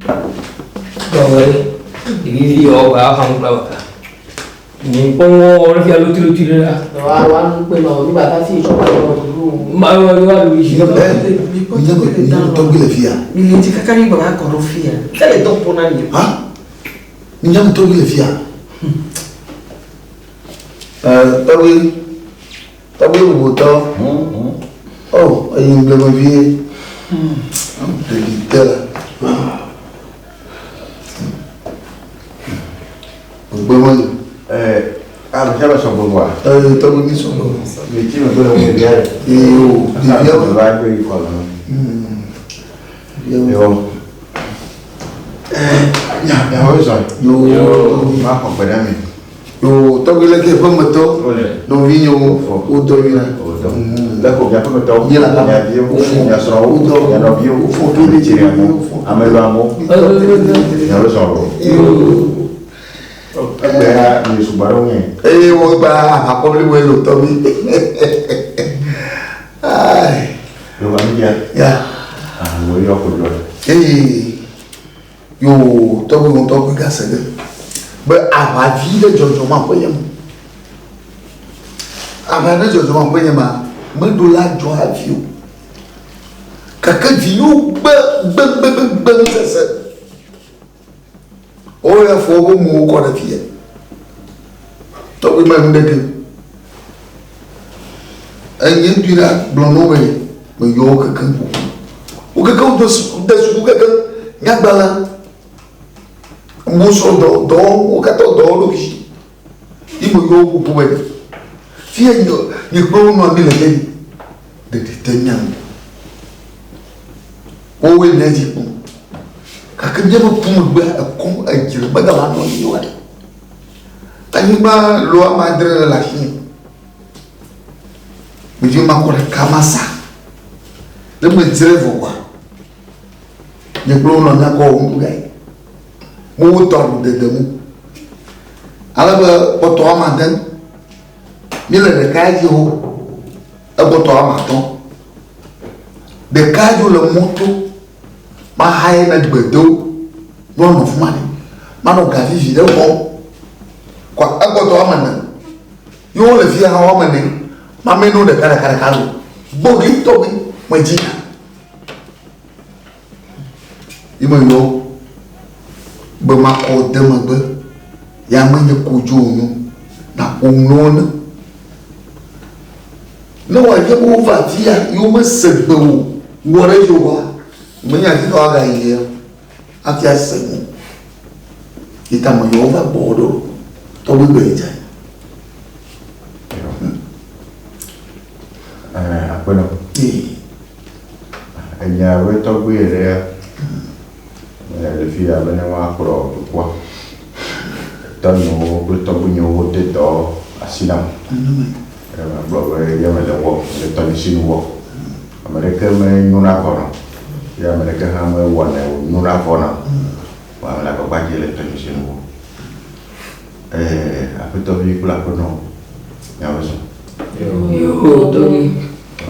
Rồi, ini dia hang kau. Ni pun orang dia lucu lah. Wan peno ni bata si so dulu. Mau di sini. Minha tongue le fia. Ni tika kani ba ko rofia. Kale to pona ni. Ha? Minha tongue le fia. Tawi buto. Oh, ai emblema vie. Delitela. Bom, siapa sombong gua? tawi ni sono. Bici itu yang dia. Eu Dia vivia lagi kalau. eu Ya, harus lah. eu Maaf pada ni. eu tawi lagi pemato. Boleh. No vinho o domina. Dah kau jangan kau tahu. Dia lah. Ya dia, ya serau, ya nabi, dia ciri kamu. Amel kamu. Ya harus orang. Ada ni subarongnya. Eu ba hakoli welo tawi. Ai, Lu kami dia. ya. Lu yo aku dulu. Yo tawi on tawi gasade. Ba a vida jojo ma poyem. Amana jojo ma poyem ma, mandula jo avio. Kaka viu ba sasa. Olha fogo mu ko da fia. To bi ma ndeke. Ay yen dira blono we, me yo kaka. O kaka o dos kaka nyabala. Muso do o kaka do ki. Imo yo ku puwe. Fia ni ko no mi le de tenyan. O we na ji ku. Kaka nyama pumu gba akon ajira baga wa no ni wa. Ani ba lo amadre la hin. Mi ji ma ko kamasa. De me trevo kwa. Ni blo no na ko o ngai. Mo to de mu. Ala ba poto amadan. Mi le de kaji ho. E poto amaton. De kaji le moto. Ma haye na gbedo no fumani mano ga vivi de ko kwa agoto amana yo le fi ha wa mane ma menu de kara bogi to bi majina imo yo be ma ko de ma be ya manye ko jonu na onona no wa je mo va via yo me segbe wo re yo wa Mwenye akito aga ile akia sengu itamo yova bodo to bibeja apa no enya we to buere le fia bana wa pro kwa tano to bunyo te to asinam bro we ya me le wo le to sinu wo amerika me nyuna kono ya mereka hama wana nuna fona wa la ko baje le tension wo apa to vi kula kono ya waso Yo, tahu.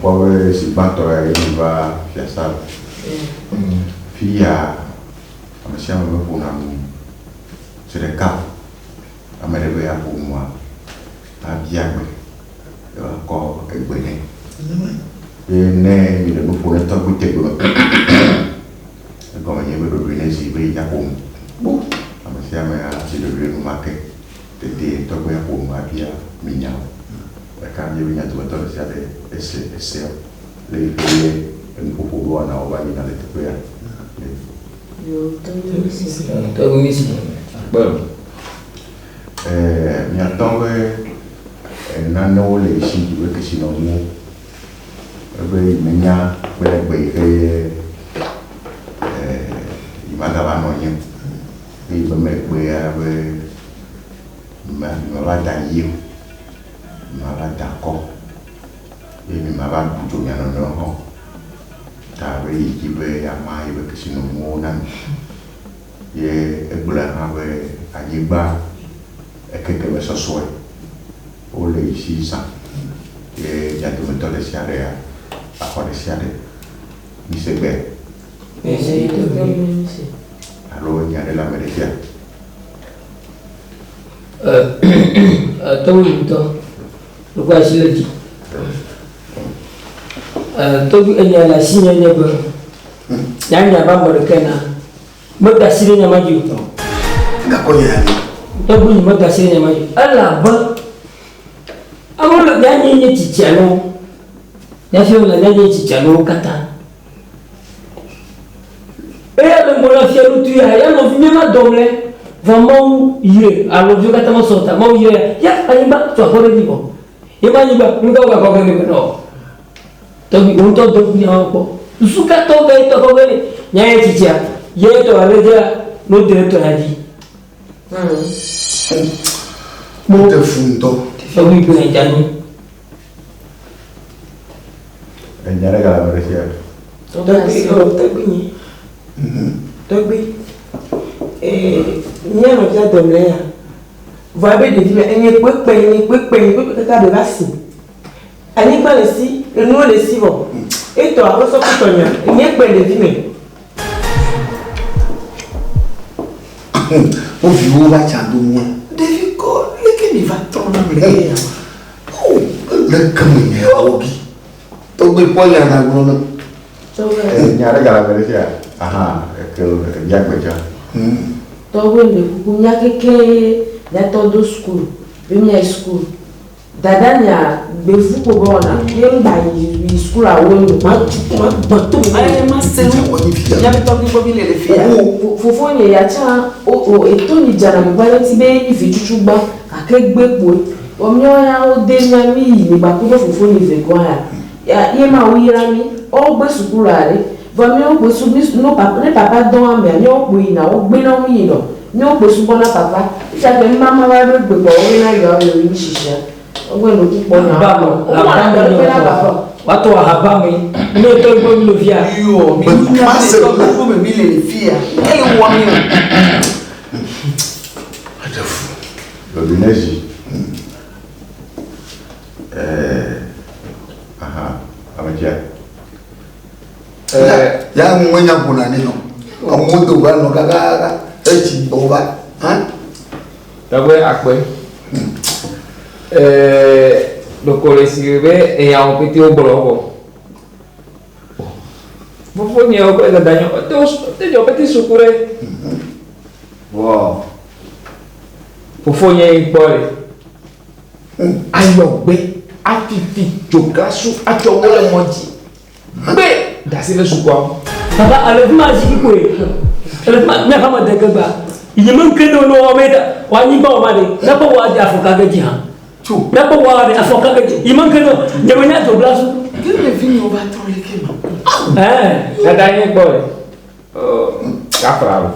kwa we si bato ya iba fiesta fia ameshama mekuna sereka amerebe ya kumwa abiagbe ko egbene ne mi le mo pone to gute go ko ma yebe do ne si be ya ko bo amasia me a si le no make te to go ya ko ma bia minya ka ye minya to to sia de ese le en popo do na o ba ni na le te ya Yo tawi Tahu misi. Baru. mi atonwe nano le si we ke si no mo ebe menya gbe ke imaga ba no yin e be me gbe ya be ma ba da yi ma ba da ko e mi ma ba du nya no ho ta be yi be ya ma be ke si no mo na ye egbula ha be agba ekeke be so so o le si sa ye ya tu me to le siare ya a siare mi se be Misi itu. alo nya de la merecia to to lo kwa silati to enya la sinya ne ba nyanya ba mo kena maka sirinya maju to Enggak kau ya. to bu maka sirinya maju ala ba amolo nyanya ni chichano ya fio la nyanya chichano kata le mona fialu tu ya no vinema domle vamo ye alo jo kata masota mau ye ya ayimba to hore dibo yema yiba nga ka ko ngene no to bi unto do ni hapo suka to ga to ko ngene nyaya chicha ye to aleja no de to haji Mo te fundo. to bi bi jani nya de la merecia to bi Togbi nyama ja domle ya va be de vi enye pepe ka be basi ani gba le si enu le si bo eto akoso kutonya enye pe de vi me O viu ba chando mo. David ko leke mi va ton na me ya Oh, le kamu ya obi. To be pola na gono. to nya de la merecia aha que ya gbeja to we le ku nya keke ya to do school be mi school dada nya be fu ko bona ye ngba yi school awo ni ma to ai ma se ya be to bi bi le fi ya fofo ni ya cha o eto ni jana mi ba ti be ni fi chuchu gba akegbe po omi oya o de nya mi ni ba ko fofo ni fe ko ya ye ma wi ra mi o gbe school are vami o gbe su no papa ne papa don ame ni o gbe na o gbe na mi no ni o gbe su bona papa ja be mama wa do gbe bo wi na yo yo ni shisha o gbe no pupo na ba mo la ba mi watu wa haba mi ni to gbo mi lo fia yo mi ni na se to ko me mi le fia e wo mi lo bineji aha abaja Ya mwenya kuna nino. Amundo ba no kaka echi boba. Ha? tabe akpe lo colesive e a un pitio brogo fofo ni o pega daño te yo peti sukure wow fofo ni pore ayo gbe afifi jogasu ajo wole monji gbe dasile sukwa baba ale ma jiki ko ele ma nya kama de gba yiman kendo no o meda wa ni ba o ma de na ba wa ja foka ga jihan tu na ba wa de afoka ga yiman kendo nyamanya joglasu que le vini o ba ton le kema na dañe boy kafra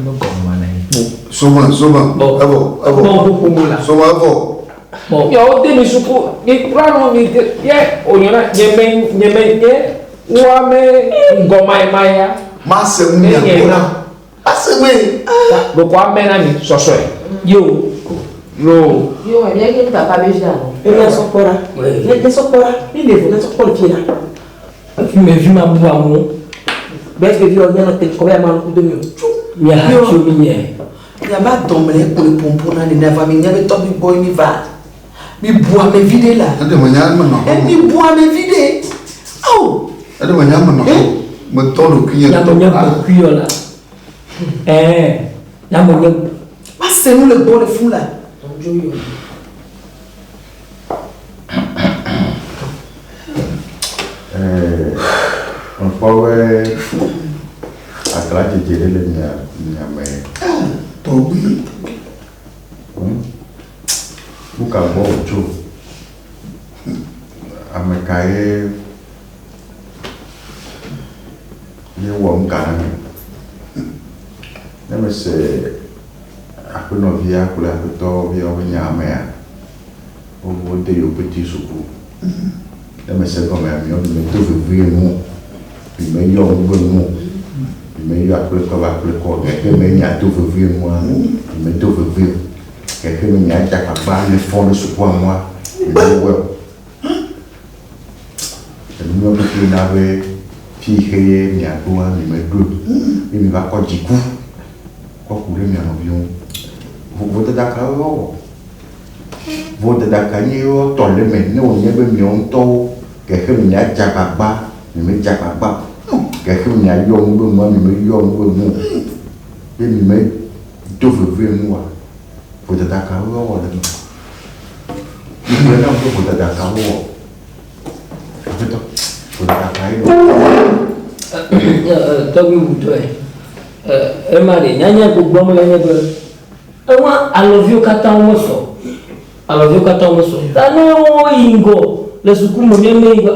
no como manai Soma. Abo. no pumula Soma abo. yo de mi suku ni plano mi ye onyona nyemen wa me ngoma maya Mase munya kuna. Aseme. lo kwa mena ni soso yo e bien que papa beja no e sopora e sopora ni le vou sopora fina me vi ma bu amu bes que vi o nyana te ko ya man ku do mi ya ha chu mi ye ya ba domle ko le pompo na ni na va mi nyabe to bi boy mi va mi bois me vide là Ade manyama no. et mi bois me vide oh Ade manyama no. Mo tono kiye ya to. mo nya ko kuyo la ya mo nya pas c'est nous le bon le fou là joyo un power akala jejere le nya me Tobi. buka bo ojo amekaye ye wo nkara ne me se akono via kula to via o nya me ya o de yo petit suku ne me se comme mi on me to vivre mu me yo ngo mu me yo akole ko ke me nya to vivre mu me to vivre que me nya ja ka ba le fond su kwa moi me wo e no me na be fi he nya ko mi me du mi va ko jiku courir mes avions. Vous êtes d'accord? Vous êtes d'accord? Vous tombez maintenant, on y a bien mis tôt. Quelqu'un n'y a déjà pas, mais me déjà pas. Quelqu'un n'y a eu un peu moins, mais me eu un peu moins. Et me tout veut moi. Vous êtes d'accord? Vous êtes d'accord? Tapi betul mari nyanyi aku bawa nyanyi ber. Ewa alovio kata omoso. Alovio kata omoso. Tane o ingo le suku mo nyame ingo.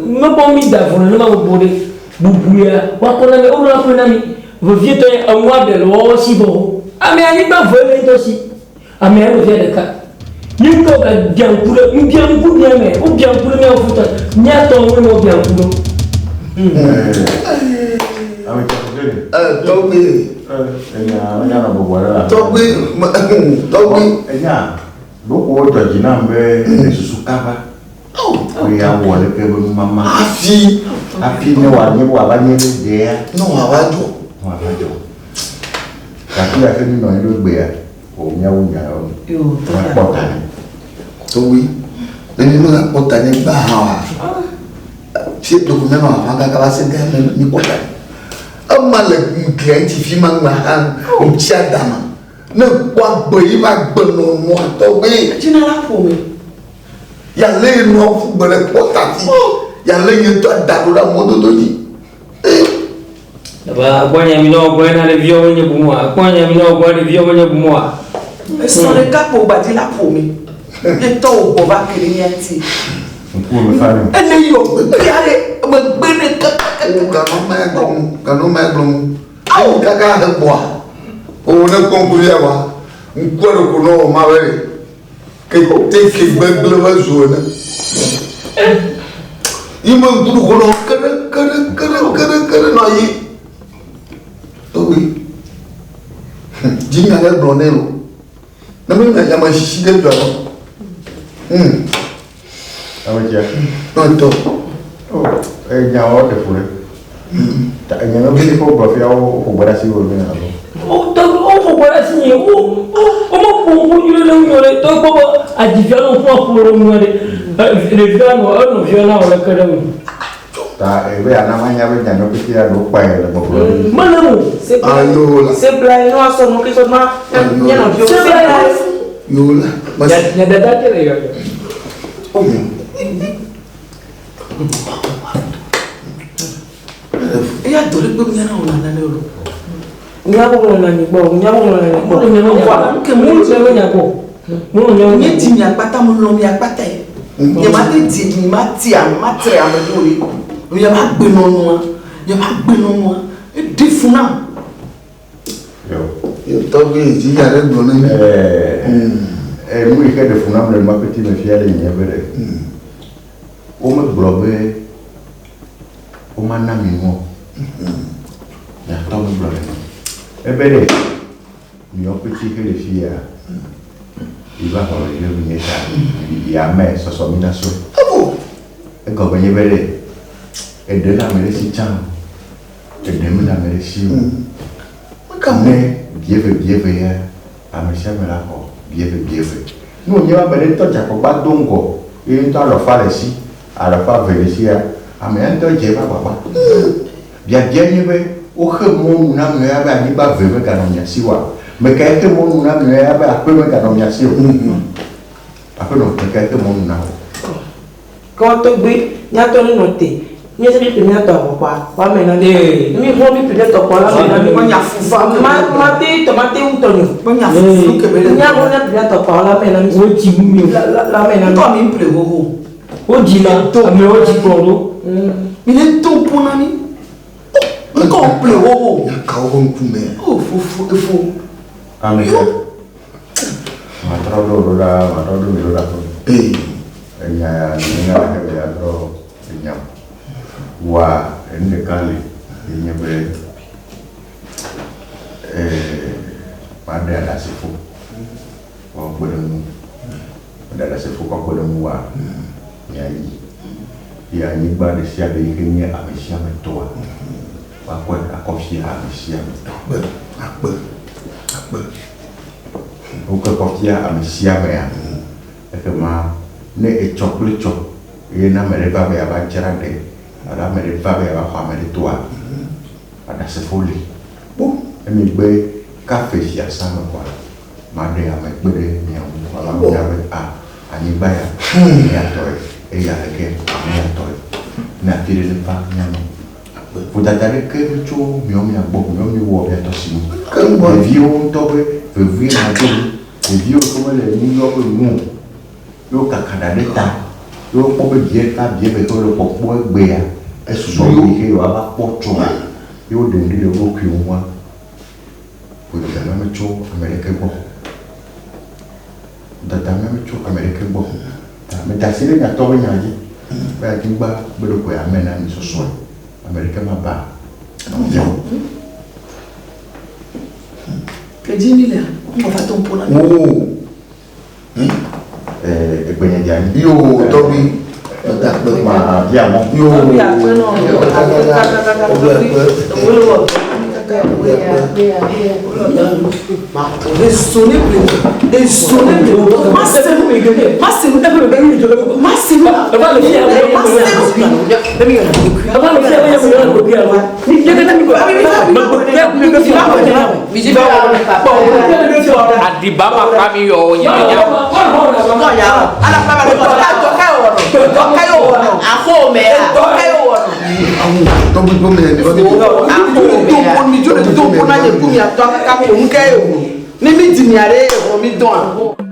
Me bomi da fo no ma bode bubuya. Wa ko na me o la ko na mi. Vo vieto en wa de lo si bo. Ame ani ba vo le to si. Ame ani vie de ka. Yingo ga biankure, mbianku nyame. O biankure me o futa. Nya to mo biankure. Togbe. Loko to jina mbe susu kaba. Ya wole ke mama. Afi ne wa ni wa ba ni de ya. No awajo. Ka ti ya ke ni no ni gbe ya. O nya wo nya o. Yo, Pota ni. Togbe. Ni no pota ni ba ha. Si document no anga ka ba se ga ni pota. Amale client fi ma ma han o chia dama. Ne kwa gbe ma gbe no mo Togbe. tu n'as la pour me. Ya le no fu gbe le pota ti. Ya le yin to da do da mo do ji. Ba kwanya mino kwena le vio wenye bumwa. Kwanya mino kwa le vio wenye bumwa. Sans le cas pour bâtir la pour me. Le temps au va que les niati. Pour me faire. Elle yo, regardez, me bene Kanu ma glum. Au kaka ha boa. O na konkuria wa. Nkwaro ko no ma were. Ke te ke begle wa zona. Ima duru ko no kare no yi. Togbe. Jinga le blonelo. Na me na yama shishi de do. No to. Nya o de fure. Ta nya no bi ko ba fi o bora si o be na lo. O to o fo bora si ni o mo ko yule le yule to ko a divano ko ko ro mo le divano o no viona o le kada mo. Ta e be ana ma nya be nya no bi ya do pa e le mo ko. Mana mo? C'est blague, non, ça non, que ça m'a. Il y a un vieux. C'est blague. Yola. Ya dada kere yo. Il y a d'autres qui viennent en Nanalo. Il y a beaucoup de gens qui Ebere, mi ho petit che le fia. Il va con le mie il a me so so. E go bene bere. E de la mere si chan. E de me la mere si. Kamne bieve ya. A me chama la ho, bieve. No nyeba bere to ja ko ba dongo. E to lo fa le si, a lo fa vele si ya. A me ento je ba ba. Bia nyebe o que mon na me aba ni ba veve ka no nya siwa me ka ke mon na me aba a pe me ka no nya siwa a pe no me ka ke mon na quand to gbe nya to ni note ni se bi nya to wa me na ni ho mi pe to ko la me na mi nya fufa ma te tomate un tonyo nya fufu ke be nya ho na pe to ko la me na mi O ti bu mi la me na to mi ple ho o di la to me o ti pro mi ne to pona ni encore plus haut. Oh, faut. Amen. Ma trodo la. Eh. Nya ninga ke ya tro nya. Wa ende kali nya be pada ada sifu. Oh, bodemu. Ada sifu ko bodemu wa. Ya ni ba de sia de nya ameshia metoa. Akwa akofia ameshia. Akwa. o ka portia amisia mea e ka ma ne e chocolate e na mere ba be aba cherande ala mere ba be aba kwa mere toa ada se foli bo e mi gbe cafe sia sama kwa ma de ama gbe mi ala mo ya be ani ba ya ya toy e ya ke ya toy na tire le pa nyama Vous que le jour, mais on a beaucoup, mais on y voit bien attention. Les vieux ont tombé, les vieux les vieux comme les New York, le cacada d'état, le pauvre bien, bien, mais le pauvre béa, et souvent, il y a un portrait, il y a des gens qui ont moi. Vous avez la même chose américain. Vous avez la même chose américain. Mais t'as essayé de tomber dans la vie. Mais tu vas, mais le quoi, amène à ce soir. Américain m'a pas. Que dis-tu là? On va tomber pour la nuit. Oh. Et ben il y a Yo, Toby. ma diamo. Yo. Toby après non. Ni mi di mi are o mi don.